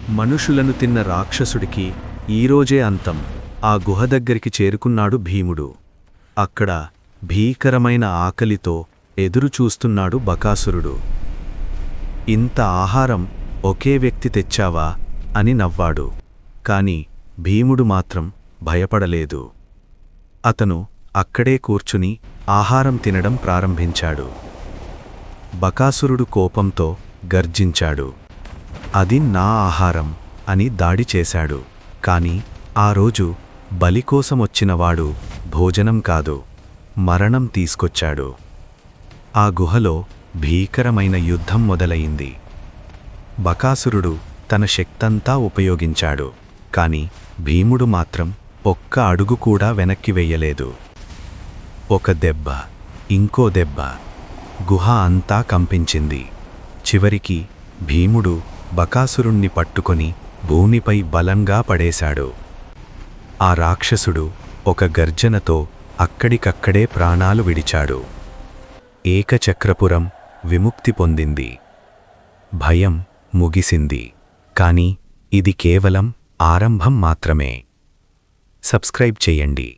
మనుషులను తిన్న రాక్షసుడికి ఈరోజే అంతం. ఆ గుహ దగ్గరికి చేరుకున్నాడు భీముడు. అక్కడ భీకరమైన ఆకలితో ఎదురుచూస్తున్నాడు బకాసురుడు. ఇంత ఆహారం ఒకే వ్యక్తి తెచ్చావా అని నవ్వాడు. కాని భీముడు మాత్రం భయపడలేదు. అతను అక్కడే కూర్చుని ఆహారం తినడం ప్రారంభించాడు. బకాసురుడు కోపంతో గర్జించాడు. అది నా ఆహారం అని దాడి చేశాడు. కాని ఆ రోజు బలికోసమొచ్చినవాడు భోజనం కాదు, మరణం తీసుకొచ్చాడు. ఆ గుహలో భీకరమైన యుద్ధం మొదలయింది. బకాసురుడు తన శక్తంతా ఉపయోగించాడు. కాని భీముడు మాత్రం ఒక్క అడుగు కూడా వెనక్కి వెయ్యలేదు. ఒక దెబ్బ, ఇంకో దెబ్బ, గుహ అంతా కంపించింది. చివరికి భీముడు బకాసురుణ్ణి పట్టుకొని భూమిపై బలంగా పడేశాడు. ఆ రాక్షసుడు ఒక గర్జనతో అక్కడికక్కడే ప్రాణాలు విడిచాడు. ఏకచక్రపురం విముక్తి పొందింది. భయం ముగిసింది. కాని ఇది కేవలం ఆరంభం మాత్రమే. సబ్స్క్రైబ్ చెయ్యండి.